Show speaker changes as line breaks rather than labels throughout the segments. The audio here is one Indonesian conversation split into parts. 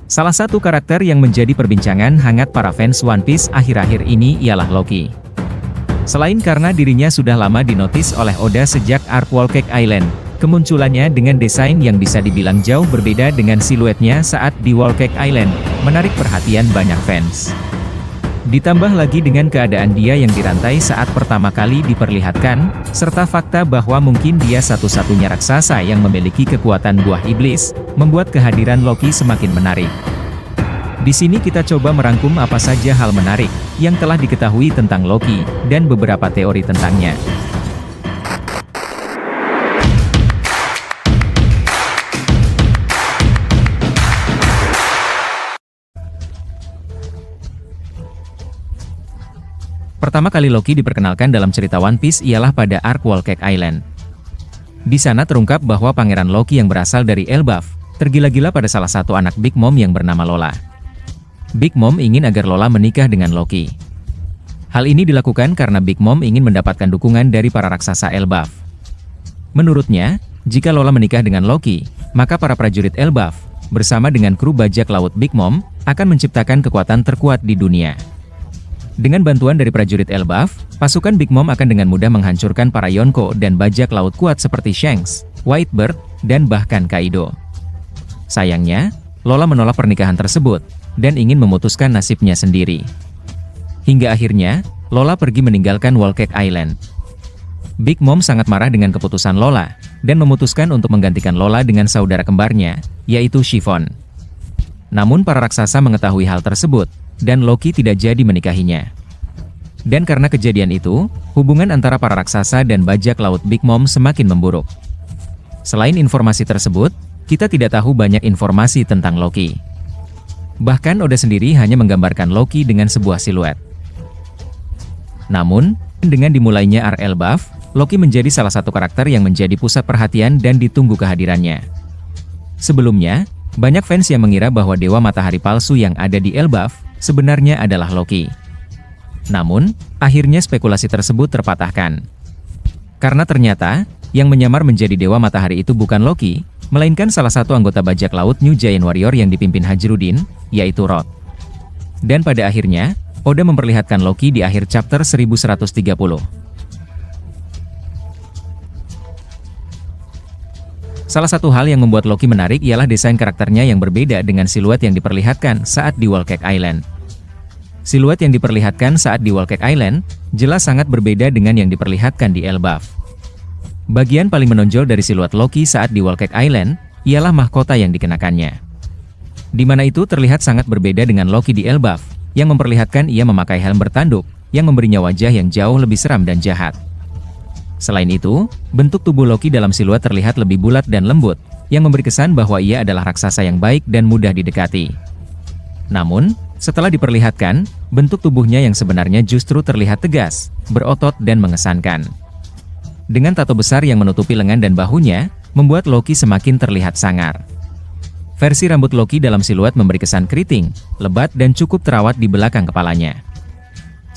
Salah satu karakter yang menjadi perbincangan hangat para fans One Piece akhir-akhir ini ialah Loki. Selain karena dirinya sudah lama dinotis oleh Oda sejak arc Whole Cake Island, kemunculannya dengan desain yang bisa dibilang jauh berbeda dengan siluetnya saat di Whole Cake Island, menarik perhatian banyak fans. Ditambah lagi dengan keadaan dia yang dirantai saat pertama kali diperlihatkan, serta fakta bahwa mungkin dia satu-satunya raksasa yang memiliki kekuatan buah iblis, membuat kehadiran Loki semakin menarik. Di sini kita coba merangkum apa saja hal menarik yang telah diketahui tentang Loki, dan beberapa teori tentangnya. Pertama kali Loki diperkenalkan dalam cerita One Piece ialah pada arc Whole Cake Island. Di sana terungkap bahwa Pangeran Loki yang berasal dari Elbaf, tergila-gila pada salah satu anak Big Mom yang bernama Lola. Big Mom ingin agar Lola menikah dengan Loki. Hal ini dilakukan karena Big Mom ingin mendapatkan dukungan dari para raksasa Elbaf. Menurutnya, jika Lola menikah dengan Loki, maka para prajurit Elbaf, bersama dengan kru bajak laut Big Mom, akan menciptakan kekuatan terkuat di dunia. Dengan bantuan dari prajurit Elbaf, pasukan Big Mom akan dengan mudah menghancurkan para Yonko dan bajak laut kuat seperti Shanks, Whitebird, dan bahkan Kaido. Sayangnya, Lola menolak pernikahan tersebut, dan ingin memutuskan nasibnya sendiri. Hingga akhirnya, Lola pergi meninggalkan Whole Cake Island. Big Mom sangat marah dengan keputusan Lola, dan memutuskan untuk menggantikan Lola dengan saudara kembarnya, yaitu Chiffon. Namun para raksasa mengetahui hal tersebut, dan Loki tidak jadi menikahinya. Dan karena kejadian itu, hubungan antara para raksasa dan bajak laut Big Mom semakin memburuk. Selain informasi tersebut, kita tidak tahu banyak informasi tentang Loki. Bahkan Oda sendiri hanya menggambarkan Loki dengan sebuah siluet. Namun, dengan dimulainya arc Elbaf, Loki menjadi salah satu karakter yang menjadi pusat perhatian dan ditunggu kehadirannya. Sebelumnya, banyak fans yang mengira bahwa Dewa Matahari palsu yang ada di Elbaf sebenarnya adalah Loki. Namun, akhirnya spekulasi tersebut terpatahkan. Karena ternyata, yang menyamar menjadi Dewa Matahari itu bukan Loki, melainkan salah satu anggota bajak laut New Giant Warrior yang dipimpin Hajrudin, yaitu Rod. Dan pada akhirnya, Oda memperlihatkan Loki di akhir chapter 1130. Salah satu hal yang membuat Loki menarik ialah desain karakternya yang berbeda dengan siluet yang diperlihatkan saat di Whole Cake Island. Siluet yang diperlihatkan saat di Whole Cake Island, jelas sangat berbeda dengan yang diperlihatkan di Elbaf. Bagian paling menonjol dari siluet Loki saat di Whole Cake Island, ialah mahkota yang dikenakannya. Di mana itu terlihat sangat berbeda dengan Loki di Elbaf, yang memperlihatkan ia memakai helm bertanduk, yang memberinya wajah yang jauh lebih seram dan jahat. Selain itu, bentuk tubuh Loki dalam siluet terlihat lebih bulat dan lembut, yang memberi kesan bahwa ia adalah raksasa yang baik dan mudah didekati. Namun, setelah diperlihatkan, bentuk tubuhnya yang sebenarnya justru terlihat tegas, berotot dan mengesankan. Dengan tato besar yang menutupi lengan dan bahunya, membuat Loki semakin terlihat sangar. Versi rambut Loki dalam siluet memberi kesan keriting, lebat dan cukup terawat di belakang kepalanya.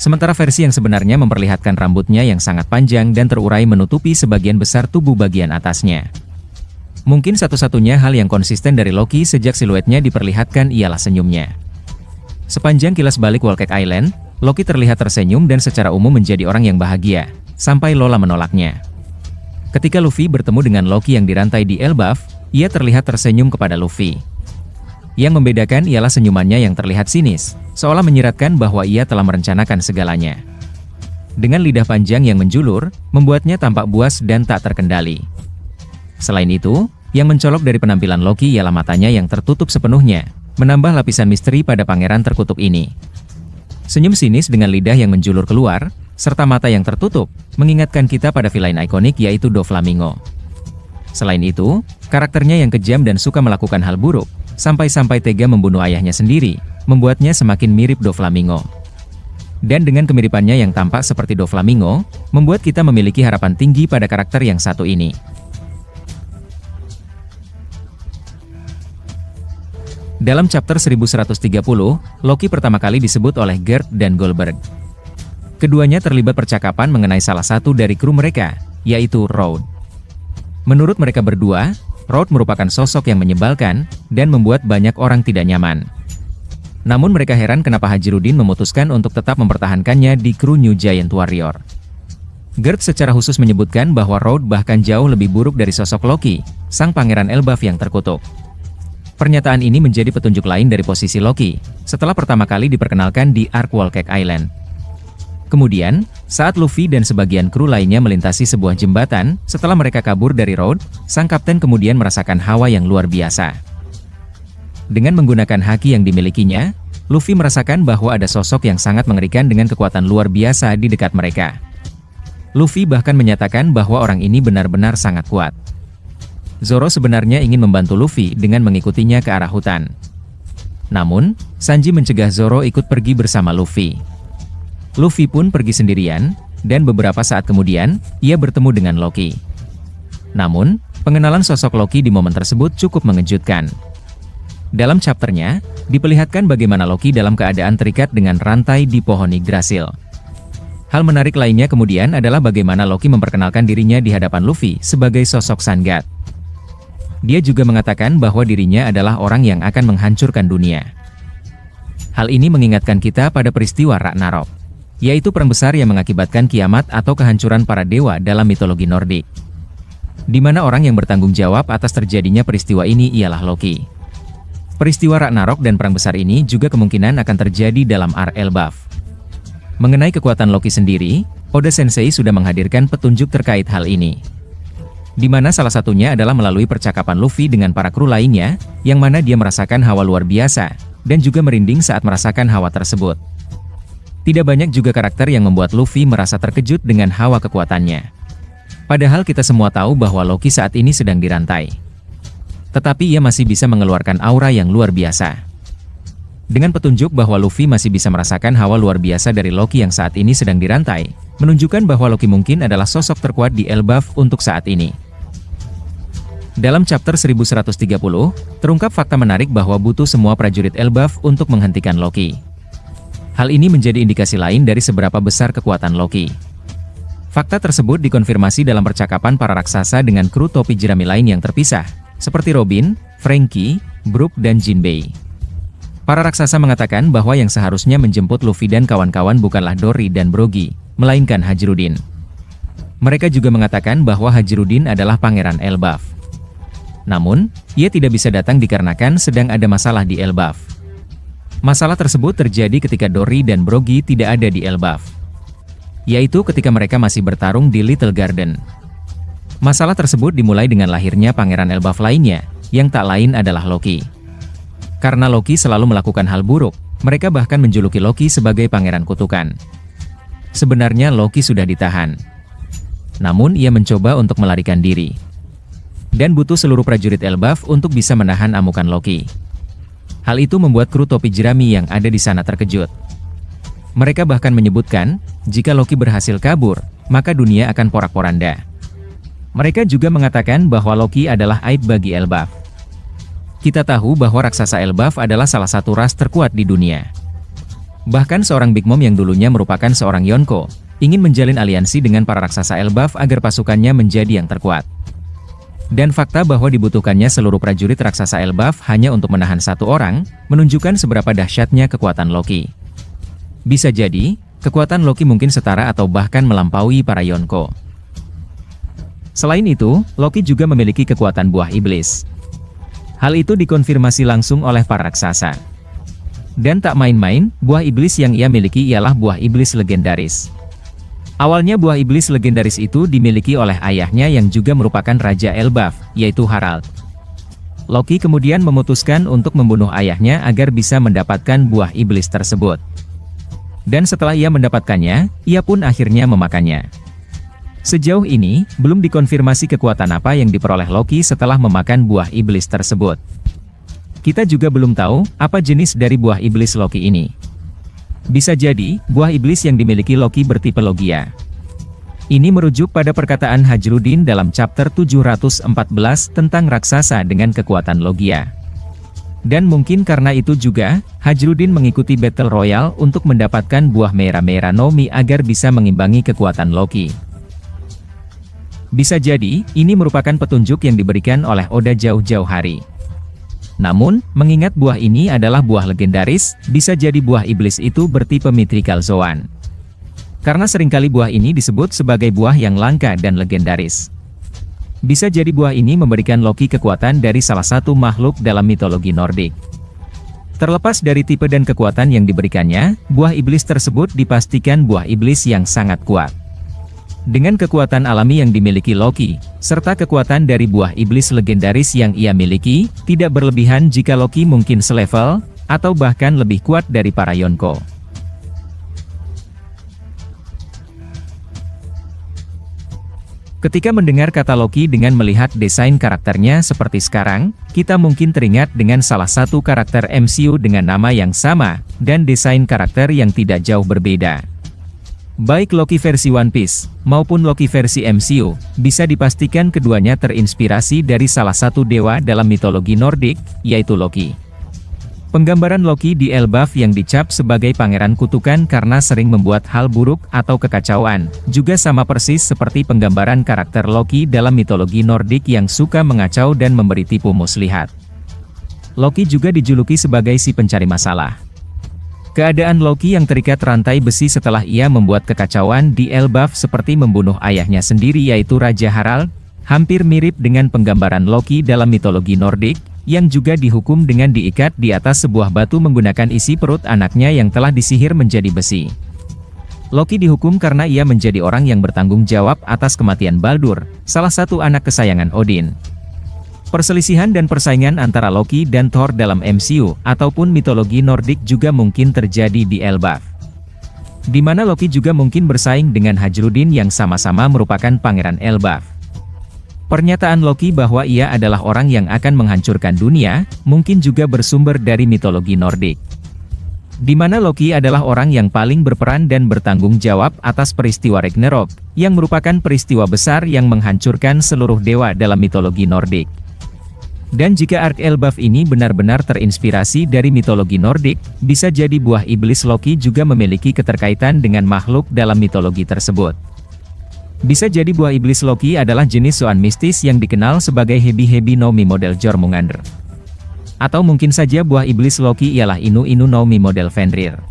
Sementara versi yang sebenarnya memperlihatkan rambutnya yang sangat panjang dan terurai menutupi sebagian besar tubuh bagian atasnya. Mungkin satu-satunya hal yang konsisten dari Loki sejak siluetnya diperlihatkan ialah senyumnya. Sepanjang kilas balik Whole Cake Island, Loki terlihat tersenyum dan secara umum menjadi orang yang bahagia, sampai Lola menolaknya. Ketika Luffy bertemu dengan Loki yang dirantai di Elbaf, ia terlihat tersenyum kepada Luffy. Yang membedakan ialah senyumannya yang terlihat sinis, seolah menyiratkan bahwa ia telah merencanakan segalanya. Dengan lidah panjang yang menjulur, membuatnya tampak buas dan tak terkendali. Selain itu, yang mencolok dari penampilan Loki ialah matanya yang tertutup sepenuhnya, menambah lapisan misteri pada pangeran terkutuk ini. Senyum sinis dengan lidah yang menjulur keluar, serta mata yang tertutup, mengingatkan kita pada villain ikonik yaitu Doflamingo. Selain itu, karakternya yang kejam dan suka melakukan hal buruk, sampai-sampai tega membunuh ayahnya sendiri, membuatnya semakin mirip Doflamingo. Dan dengan kemiripannya yang tampak seperti Doflamingo, membuat kita memiliki harapan tinggi pada karakter yang satu ini. Dalam chapter 1130, Loki pertama kali disebut oleh Gerd dan Goldberg. Keduanya terlibat percakapan mengenai salah satu dari kru mereka, yaitu Road. Menurut mereka berdua, Road merupakan sosok yang menyebalkan, dan membuat banyak orang tidak nyaman. Namun mereka heran kenapa Hajirudin memutuskan untuk tetap mempertahankannya di kru New Giant Warrior. Gert secara khusus menyebutkan bahwa Road bahkan jauh lebih buruk dari sosok Loki, sang pangeran Elbaf yang terkutuk. Pernyataan ini menjadi petunjuk lain dari posisi Loki, setelah pertama kali diperkenalkan di Ark Wall Cake Island. Kemudian, saat Luffy dan sebagian kru lainnya melintasi sebuah jembatan, setelah mereka kabur dari Road, sang kapten kemudian merasakan hawa yang luar biasa. Dengan menggunakan haki yang dimilikinya, Luffy merasakan bahwa ada sosok yang sangat mengerikan dengan kekuatan luar biasa di dekat mereka. Luffy bahkan menyatakan bahwa orang ini benar-benar sangat kuat. Zoro sebenarnya ingin membantu Luffy dengan mengikutinya ke arah hutan. Namun, Sanji mencegah Zoro ikut pergi bersama Luffy. Luffy pun pergi sendirian, dan beberapa saat kemudian, ia bertemu dengan Loki. Namun, pengenalan sosok Loki di momen tersebut cukup mengejutkan. Dalam chapternya, diperlihatkan bagaimana Loki dalam keadaan terikat dengan rantai di pohon Yggdrasil. Hal menarik lainnya kemudian adalah bagaimana Loki memperkenalkan dirinya di hadapan Luffy sebagai sosok Sun God. Dia juga mengatakan bahwa dirinya adalah orang yang akan menghancurkan dunia. Hal ini mengingatkan kita pada peristiwa Ragnarok, yaitu perang besar yang mengakibatkan kiamat atau kehancuran para dewa dalam mitologi Nordik. Di mana orang yang bertanggung jawab atas terjadinya peristiwa ini ialah Loki. Peristiwa Ragnarok dan perang besar ini juga kemungkinan akan terjadi dalam Ark Elbaf. Mengenai kekuatan Loki sendiri, Oda Sensei sudah menghadirkan petunjuk terkait hal ini. Di mana salah satunya adalah melalui percakapan Luffy dengan para kru lainnya, yang mana dia merasakan hawa luar biasa, dan juga merinding saat merasakan hawa tersebut. Tidak banyak juga karakter yang membuat Luffy merasa terkejut dengan hawa kekuatannya. Padahal kita semua tahu bahwa Loki saat ini sedang dirantai. Tetapi ia masih bisa mengeluarkan aura yang luar biasa. Dengan petunjuk bahwa Luffy masih bisa merasakan hawa luar biasa dari Loki yang saat ini sedang dirantai, menunjukkan bahwa Loki mungkin adalah sosok terkuat di Elbaf untuk saat ini. Dalam chapter 1130, terungkap fakta menarik bahwa butuh semua prajurit Elbaf untuk menghentikan Loki. Hal ini menjadi indikasi lain dari seberapa besar kekuatan Loki. Fakta tersebut dikonfirmasi dalam percakapan para raksasa dengan kru topi jerami lain yang terpisah, seperti Robin, Franky, Brook, dan Jinbei. Para raksasa mengatakan bahwa yang seharusnya menjemput Luffy dan kawan-kawan bukanlah Dory dan Brogy, melainkan Hajirudin. Mereka juga mengatakan bahwa Hajirudin adalah pangeran Elbaf. Namun, ia tidak bisa datang dikarenakan sedang ada masalah di Elbaf. Masalah tersebut terjadi ketika Dory dan Brogy tidak ada di Elbaf, yaitu ketika mereka masih bertarung di Little Garden. Masalah tersebut dimulai dengan lahirnya pangeran Elbaf lainnya, yang tak lain adalah Loki. Karena Loki selalu melakukan hal buruk, mereka bahkan menjuluki Loki sebagai pangeran kutukan. Sebenarnya Loki sudah ditahan, namun ia mencoba untuk melarikan diri. Dan butuh seluruh prajurit Elbaf untuk bisa menahan amukan Loki. Hal itu membuat kru topi jerami yang ada di sana terkejut. Mereka bahkan menyebutkan, jika Loki berhasil kabur, maka dunia akan porak-poranda. Mereka juga mengatakan bahwa Loki adalah aib bagi Elbaf. Kita tahu bahwa raksasa Elbaf adalah salah satu ras terkuat di dunia. Bahkan seorang Big Mom yang dulunya merupakan seorang Yonko, ingin menjalin aliansi dengan para raksasa Elbaf agar pasukannya menjadi yang terkuat. Dan fakta bahwa dibutuhkannya seluruh prajurit raksasa Elbaf hanya untuk menahan satu orang, menunjukkan seberapa dahsyatnya kekuatan Loki. Bisa jadi, kekuatan Loki mungkin setara atau bahkan melampaui para Yonko. Selain itu, Loki juga memiliki kekuatan buah iblis. Hal itu dikonfirmasi langsung oleh para raksasa. Dan tak main-main, buah iblis yang ia miliki ialah buah iblis legendaris. Awalnya buah iblis legendaris itu dimiliki oleh ayahnya yang juga merupakan Raja Elbaf, yaitu Harald. Loki kemudian memutuskan untuk membunuh ayahnya agar bisa mendapatkan buah iblis tersebut. Dan setelah ia mendapatkannya, ia pun akhirnya memakannya. Sejauh ini, belum dikonfirmasi kekuatan apa yang diperoleh Loki setelah memakan buah iblis tersebut. Kita juga belum tahu apa jenis dari buah iblis Loki ini. Bisa jadi, buah iblis yang dimiliki Loki bertipe Logia. Ini merujuk pada perkataan Hajirudin dalam chapter 714 tentang raksasa dengan kekuatan Logia. Dan mungkin karena itu juga, Hajirudin mengikuti Battle Royale untuk mendapatkan buah merah-merah Nomi agar bisa mengimbangi kekuatan Loki. Bisa jadi, ini merupakan petunjuk yang diberikan oleh Oda jauh-jauh hari. Namun, mengingat buah ini adalah buah legendaris, bisa jadi buah iblis itu bertipe Mythical Zoan. Karena seringkali buah ini disebut sebagai buah yang langka dan legendaris. Bisa jadi buah ini memberikan Loki kekuatan dari salah satu makhluk dalam mitologi Nordik. Terlepas dari tipe dan kekuatan yang diberikannya, buah iblis tersebut dipastikan buah iblis yang sangat kuat. Dengan kekuatan alami yang dimiliki Loki, serta kekuatan dari buah iblis legendaris yang ia miliki, tidak berlebihan jika Loki mungkin selevel, atau bahkan lebih kuat dari para Yonko. Ketika mendengar kata Loki dengan melihat desain karakternya seperti sekarang, kita mungkin teringat dengan salah satu karakter MCU dengan nama yang sama, dan desain karakter yang tidak jauh berbeda. Baik Loki versi One Piece, maupun Loki versi MCU, bisa dipastikan keduanya terinspirasi dari salah satu dewa dalam mitologi Nordik, yaitu Loki. Penggambaran Loki di Elbaf yang dicap sebagai pangeran kutukan karena sering membuat hal buruk atau kekacauan, juga sama persis seperti penggambaran karakter Loki dalam mitologi Nordik yang suka mengacau dan memberi tipu muslihat. Loki juga dijuluki sebagai si pencari masalah. Keadaan Loki yang terikat rantai besi setelah ia membuat kekacauan di Elbaf seperti membunuh ayahnya sendiri yaitu Raja Harald, hampir mirip dengan penggambaran Loki dalam mitologi Nordik, yang juga dihukum dengan diikat di atas sebuah batu menggunakan isi perut anaknya yang telah disihir menjadi besi. Loki dihukum karena ia menjadi orang yang bertanggung jawab atas kematian Baldur, salah satu anak kesayangan Odin. Perselisihan dan persaingan antara Loki dan Thor dalam MCU ataupun mitologi Nordik juga mungkin terjadi di Elbaf. Di mana Loki juga mungkin bersaing dengan Hajrudin yang sama-sama merupakan pangeran Elbaf. Pernyataan Loki bahwa ia adalah orang yang akan menghancurkan dunia, mungkin juga bersumber dari mitologi Nordik. Di mana Loki adalah orang yang paling berperan dan bertanggung jawab atas peristiwa Ragnarok, yang merupakan peristiwa besar yang menghancurkan seluruh dewa dalam mitologi Nordik. Dan jika Ark Elbaf ini benar-benar terinspirasi dari mitologi Nordik, bisa jadi buah iblis Loki juga memiliki keterkaitan dengan makhluk dalam mitologi tersebut. Bisa jadi buah iblis Loki adalah jenis Zoan mistis yang dikenal sebagai Hebi-Hebi no Mi model Jormungandr. Atau mungkin saja buah iblis Loki ialah Inu-Inu no Mi model Fenrir.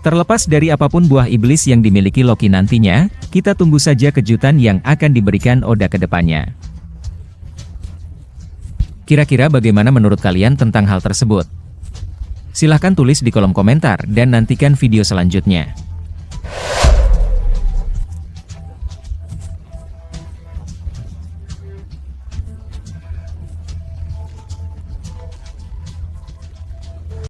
Terlepas dari apapun buah iblis yang dimiliki Loki nantinya, kita tunggu saja kejutan yang akan diberikan Oda ke depannya. Kira-kira bagaimana menurut kalian tentang hal tersebut? Silahkan tulis di kolom komentar dan nantikan video selanjutnya.